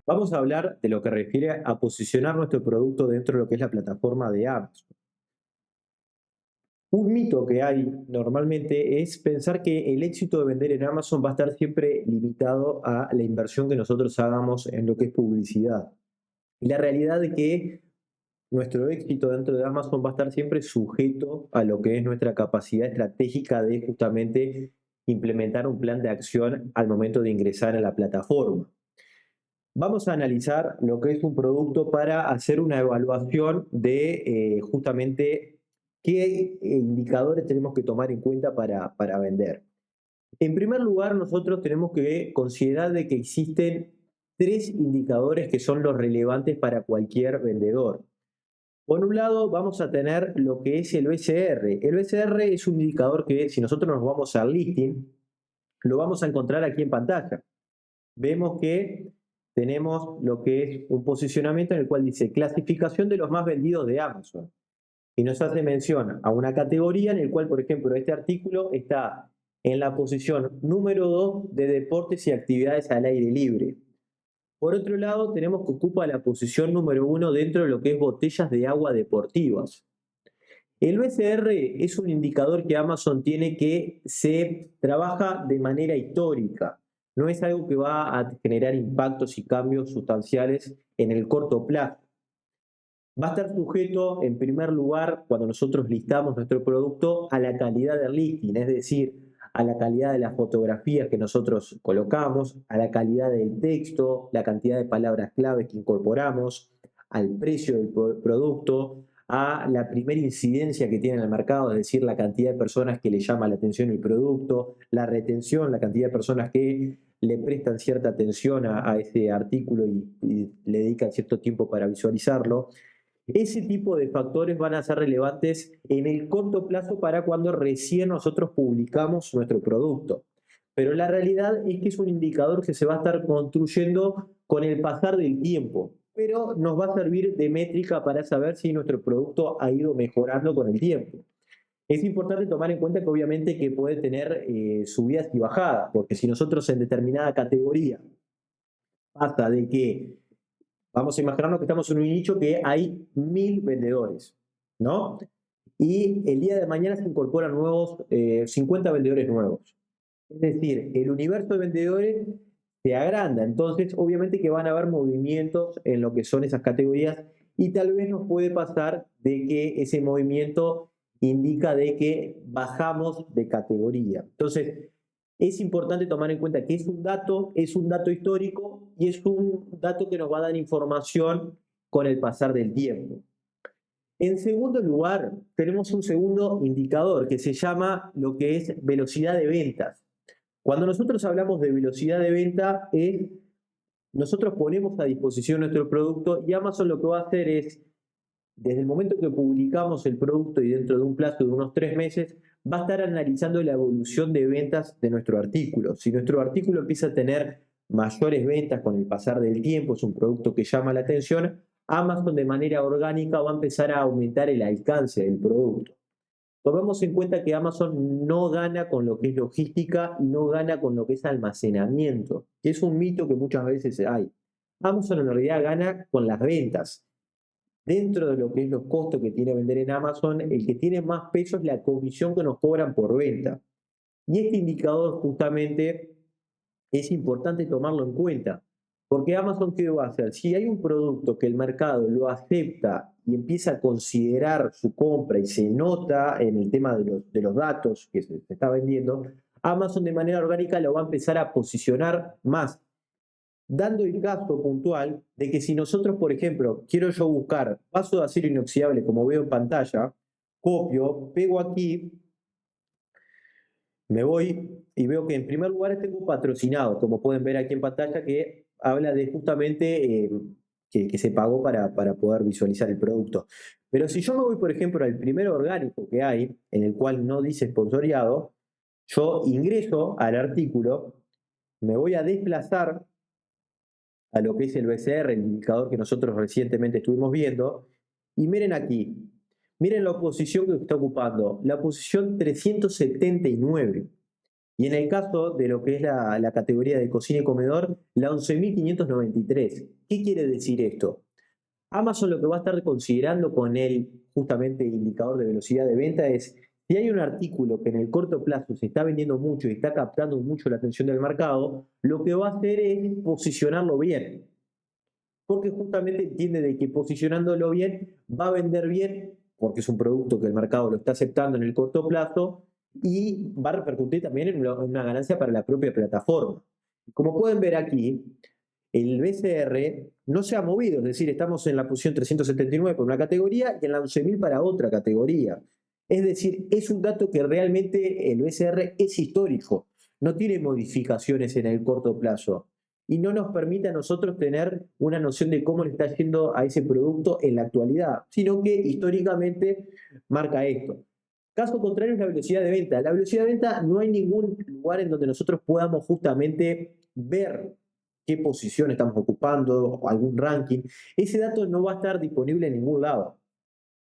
Vamos a hablar de lo que refiere a posicionar nuestro producto dentro de lo que es la plataforma de Amazon. Un mito que hay normalmente es pensar que el éxito de vender en Amazon va a estar siempre limitado a la inversión que nosotros hagamos en lo que es publicidad. Y la realidad es que nuestro éxito dentro de Amazon va a estar siempre sujeto a lo que es nuestra capacidad estratégica de justamente implementar un plan de acción al momento de ingresar a la plataforma. Vamos a analizar lo que es un producto para hacer una evaluación de justamente qué indicadores tenemos que tomar en cuenta para vender. En primer lugar, nosotros tenemos que considerar de que existen tres indicadores que son los relevantes para cualquier vendedor. Por un lado, vamos a tener lo que es el OSR. El OSR es un indicador que si nosotros nos vamos al listing, lo vamos a encontrar aquí en pantalla. Vemos que tenemos lo que es un posicionamiento en el cual dice clasificación de los más vendidos de Amazon. Y nos hace mención a una categoría en el cual, por ejemplo, este artículo está en la posición número 2 de deportes y actividades al aire libre. Por otro lado, tenemos que ocupa la posición número 1 dentro de lo que es botellas de agua deportivas. El OSR es un indicador que Amazon tiene que se trabaja de manera histórica. No es algo que va a generar impactos y cambios sustanciales en el corto plazo. Va a estar sujeto, en primer lugar, cuando nosotros listamos nuestro producto, a la calidad del listing, es decir, a la calidad de las fotografías que nosotros colocamos, a la calidad del texto, la cantidad de palabras claves que incorporamos, al precio del producto, a la primera incidencia que tiene en el mercado, es decir, la cantidad de personas que le llama la atención el producto, la retención, la cantidad de personas que le prestan cierta atención a ese artículo y le dedican cierto tiempo para visualizarlo. Ese tipo de factores van a ser relevantes en el corto plazo para cuando recién nosotros publicamos nuestro producto. Pero la realidad es que es un indicador que se va a estar construyendo con el pasar del tiempo, pero nos va a servir de métrica para saber si nuestro producto ha ido mejorando con el tiempo. Es importante tomar en cuenta que obviamente que puede tener subidas y bajadas, porque si nosotros en determinada categoría pasa de que vamos a imaginarnos que estamos en un nicho que hay 1000 vendedores, ¿no? Y el día de mañana se incorporan nuevos 50 vendedores nuevos. Es decir, el universo de vendedores se agranda. Entonces, obviamente que van a haber movimientos en lo que son esas categorías y tal vez nos puede pasar de que ese movimiento indica de que bajamos de categoría. Entonces, es importante tomar en cuenta que es un dato histórico y es un dato que nos va a dar información con el pasar del tiempo. En segundo lugar, tenemos un segundo indicador que se llama lo que es velocidad de ventas. Cuando nosotros hablamos de velocidad de venta, nosotros ponemos a disposición nuestro producto y Amazon lo que va a hacer es, desde el momento que publicamos el producto y dentro de un plazo de unos 3 meses, va a estar analizando la evolución de ventas de nuestro artículo. Si nuestro artículo empieza a tener mayores ventas con el pasar del tiempo, es un producto que llama la atención, Amazon de manera orgánica va a empezar a aumentar el alcance del producto. Tomemos en cuenta que Amazon no gana con lo que es logística y no gana con lo que es almacenamiento, que es un mito que muchas veces hay. Amazon en realidad gana con las ventas. Dentro de lo que es los costos que tiene vender en Amazon, el que tiene más peso es la comisión que nos cobran por venta. Y este indicador justamente es importante tomarlo en cuenta, porque Amazon, ¿qué va a hacer? Si hay un producto que el mercado lo acepta y empieza a considerar su compra y se nota en el tema de los datos que se está vendiendo, Amazon de manera orgánica lo va a empezar a posicionar más, dando el caso puntual de que si nosotros, por ejemplo, quiero yo buscar vaso de acero inoxidable como veo en pantalla, copio, pego aquí, me voy y veo que en primer lugar tengo patrocinado, como pueden ver aquí en pantalla, que habla de justamente que se pagó para poder visualizar el producto. Pero si yo me voy, por ejemplo, al primer orgánico que hay, en el cual no dice sponsoreado, yo ingreso al artículo, me voy a desplazar a lo que es el BCR, el indicador que nosotros recientemente estuvimos viendo, y miren aquí, miren la posición que está ocupando, la posición 379. Y en el caso de lo que es la categoría de cocina y comedor, la 11.593. ¿Qué quiere decir esto? Amazon lo que va a estar considerando con el justamente indicador de velocidad de venta es si hay un artículo que en el corto plazo se está vendiendo mucho y está captando mucho la atención del mercado, lo que va a hacer es posicionarlo bien, porque justamente entiende de que posicionándolo bien va a vender bien, porque es un producto que el mercado lo está aceptando en el corto plazo y va a repercutir también en una ganancia para la propia plataforma. Como pueden ver aquí, el BCR no se ha movido, es decir, estamos en la posición 379 por una categoría y en la 11.000 para otra categoría. Es decir, es un dato que realmente el BCR es histórico, no tiene modificaciones en el corto plazo y no nos permite a nosotros tener una noción de cómo le está yendo a ese producto en la actualidad, sino que históricamente marca esto. Caso contrario es la velocidad de venta. La velocidad de venta no hay ningún lugar en donde nosotros podamos justamente ver qué posición estamos ocupando, o algún ranking. Ese dato no va a estar disponible en ningún lado.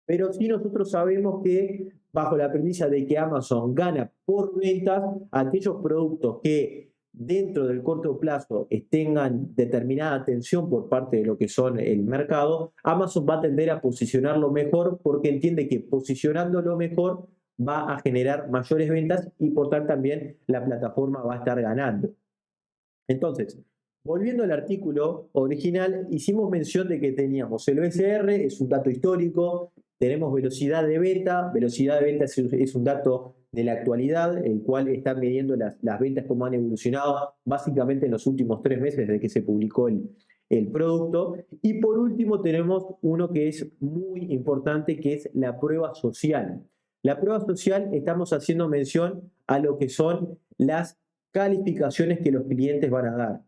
Pero sí nosotros sabemos que bajo la premisa de que Amazon gana por ventas, aquellos productos que dentro del corto plazo tengan determinada atención por parte de lo que son el mercado, Amazon va a tender a posicionarlo mejor porque entiende que posicionándolo mejor va a generar mayores ventas y por tal también la plataforma va a estar ganando. Entonces, volviendo al artículo original, hicimos mención de que teníamos el OSR, es un dato histórico, tenemos velocidad de venta es un dato de la actualidad, el cual está midiendo las ventas como han evolucionado básicamente en los últimos 3 meses desde que se publicó el producto. Y por último tenemos uno que es muy importante, que es la prueba social. La prueba social estamos haciendo mención a lo que son las calificaciones que los clientes van a dar.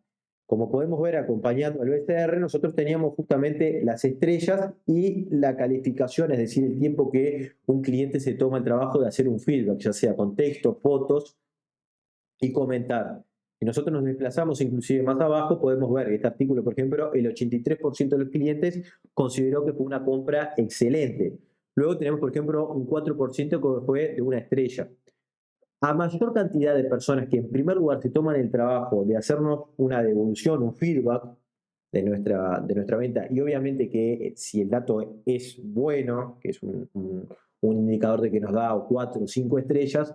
Como podemos ver, acompañando al BCR, nosotros teníamos justamente las estrellas y la calificación, es decir, el tiempo que un cliente se toma el trabajo de hacer un feedback, ya sea con texto, fotos y comentar. Si nosotros nos desplazamos inclusive más abajo, podemos ver este artículo, por ejemplo, el 83% de los clientes consideró que fue una compra excelente. Luego tenemos, por ejemplo, un 4% que fue de una estrella. A mayor cantidad de personas que en primer lugar se toman el trabajo de hacernos una devolución, un feedback de nuestra venta, y obviamente que si el dato es bueno, que es un indicador de que nos da 4 o 5 estrellas,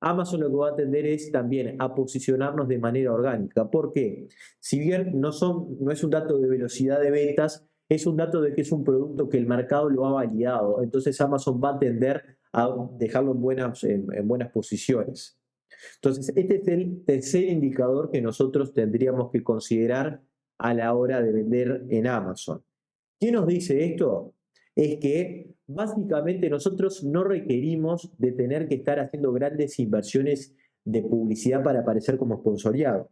Amazon lo que va a atender es también a posicionarnos de manera orgánica. ¿Por qué? Si bien no es un dato de velocidad de ventas, es un dato de que es un producto que el mercado lo ha validado. Entonces Amazon va a tender a dejarlo en buenas posiciones. Entonces, este es el tercer indicador que nosotros tendríamos que considerar a la hora de vender en Amazon. ¿Qué nos dice esto? Es que básicamente nosotros no requerimos de tener que estar haciendo grandes inversiones de publicidad para aparecer como sponsoriado.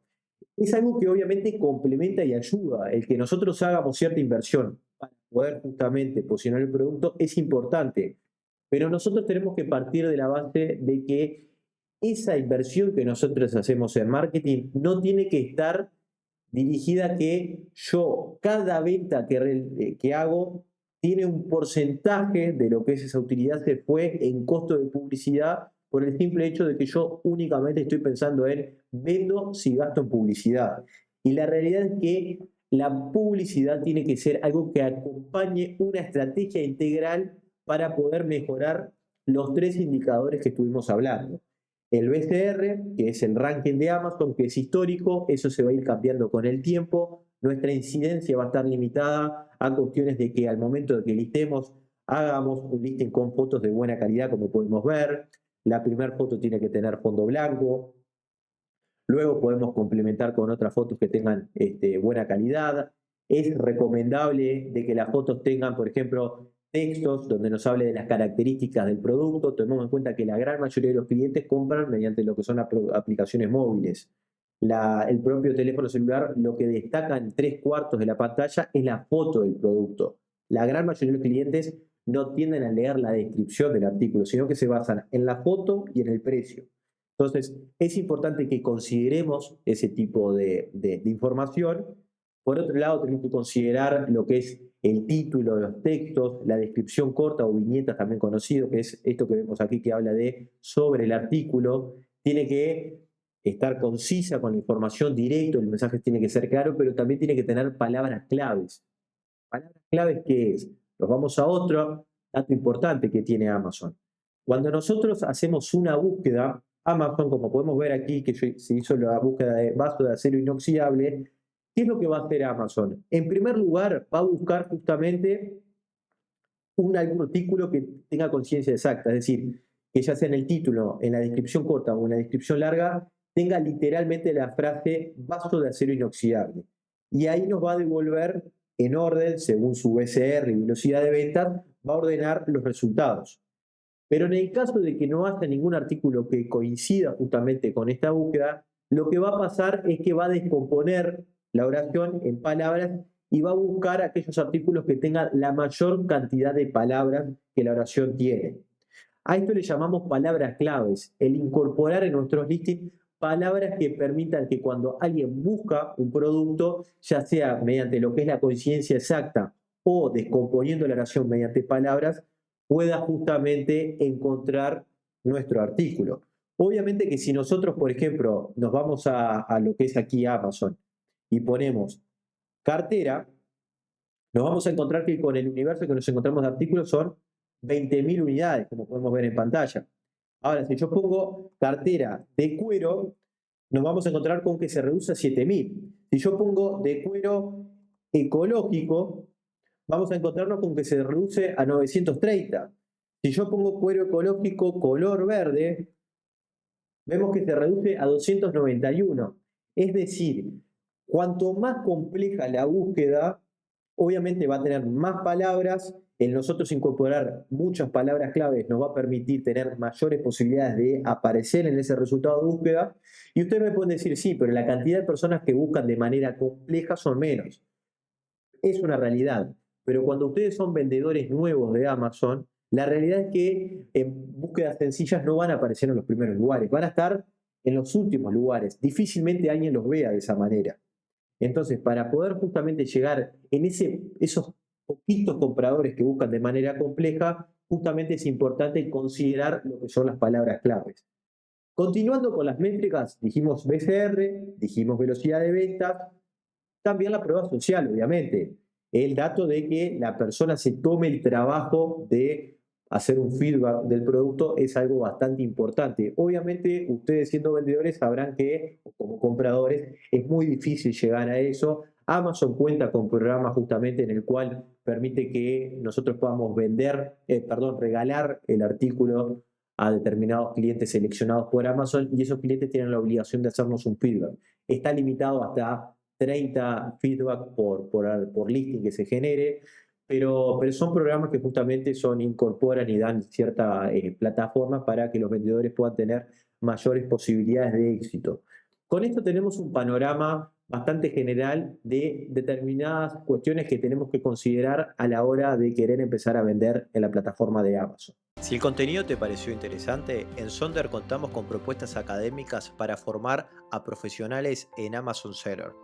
Es algo que obviamente complementa y ayuda. El que nosotros hagamos cierta inversión para poder justamente posicionar el producto es importante, pero nosotros tenemos que partir de la base de que esa inversión que nosotros hacemos en marketing no tiene que estar dirigida a que yo, cada venta que hago, tiene un porcentaje de lo que es esa utilidad se fue en costo de publicidad por el simple hecho de que yo únicamente estoy pensando en vendo si gasto en publicidad. Y la realidad es que la publicidad tiene que ser algo que acompañe una estrategia integral para poder mejorar los tres indicadores que estuvimos hablando. El BCR, que es el ranking de Amazon, que es histórico, eso se va a ir cambiando con el tiempo. Nuestra incidencia va a estar limitada a cuestiones de que al momento de que listemos, hagamos un listing con fotos de buena calidad, como podemos ver. La primera foto tiene que tener fondo blanco. Luego podemos complementar con otras fotos que tengan buena calidad. Es recomendable de que las fotos tengan, por ejemplo, textos donde nos hable de las características del producto. Tomemos en cuenta que la gran mayoría de los clientes compran mediante lo que son aplicaciones móviles. El propio teléfono celular, lo que destaca en 3/4 de la pantalla es la foto del producto. La gran mayoría de los clientes no tienden a leer la descripción del artículo, sino que se basan en la foto y en el precio. Entonces, es importante que consideremos ese tipo de información. Por otro lado, tenemos que considerar lo que es el título, los textos, la descripción corta o viñetas también conocido, que es esto que vemos aquí que habla de sobre el artículo. Tiene que estar concisa con la información directa, el mensaje tiene que ser claro, pero también tiene que tener palabras claves. Palabras claves, ¿qué es? Nos vamos a otro dato importante que tiene Amazon. Cuando nosotros hacemos una búsqueda, Amazon, como podemos ver aquí, que se hizo la búsqueda de vaso de acero inoxidable, ¿qué es lo que va a hacer Amazon? En primer lugar, va a buscar justamente algún artículo que tenga conciencia exacta, es decir, que ya sea en el título, en la descripción corta o en la descripción larga, tenga literalmente la frase vaso de acero inoxidable. Y ahí nos va a devolver en orden, según su BCR y velocidad de ventas, va a ordenar los resultados. Pero en el caso de que no haya ningún artículo que coincida justamente con esta búsqueda, lo que va a pasar es que va a descomponer la oración en palabras y va a buscar aquellos artículos que tengan la mayor cantidad de palabras que la oración tiene. A esto le llamamos palabras claves, el incorporar en nuestros listings palabras que permitan que cuando alguien busca un producto, ya sea mediante lo que es la conciencia exacta o descomponiendo la oración mediante palabras, pueda justamente encontrar nuestro artículo. Obviamente que si nosotros, por ejemplo, nos vamos a lo que es aquí Amazon y ponemos cartera, nos vamos a encontrar que con el universo que nos encontramos de artículos son 20.000 unidades, como podemos ver en pantalla. Ahora, si yo pongo cartera de cuero, nos vamos a encontrar con que se reduce a 7.000. Si yo pongo de cuero ecológico, vamos a encontrarnos con que se reduce a 930. Si yo pongo cuero ecológico color verde, vemos que se reduce a 291. Es decir, cuanto más compleja la búsqueda, obviamente va a tener más palabras. El nosotros incorporar muchas palabras claves nos va a permitir tener mayores posibilidades de aparecer en ese resultado de búsqueda. Y ustedes me pueden decir, sí, pero la cantidad de personas que buscan de manera compleja son menos. Es una realidad. Pero cuando ustedes son vendedores nuevos de Amazon, la realidad es que en búsquedas sencillas no van a aparecer en los primeros lugares, van a estar en los últimos lugares. Difícilmente alguien los vea de esa manera. Entonces, para poder justamente llegar en esos poquitos compradores que buscan de manera compleja, justamente es importante considerar lo que son las palabras claves. Continuando con las métricas, dijimos BCR, dijimos velocidad de ventas, también la prueba social, obviamente. El dato de que la persona se tome el trabajo de hacer un feedback del producto es algo bastante importante. Obviamente, ustedes siendo vendedores sabrán que, como compradores, es muy difícil llegar a eso. Amazon cuenta con programas justamente en el cual permite que nosotros podamos regalar el artículo a determinados clientes seleccionados por Amazon y esos clientes tienen la obligación de hacernos un feedback. Está limitado hasta 30 feedback por listing que se genere, pero son programas que justamente incorporan y dan cierta plataforma para que los vendedores puedan tener mayores posibilidades de éxito. Con esto tenemos un panorama bastante general de determinadas cuestiones que tenemos que considerar a la hora de querer empezar a vender en la plataforma de Amazon. Si el contenido te pareció interesante, en Sonder contamos con propuestas académicas para formar a profesionales en Amazon Seller.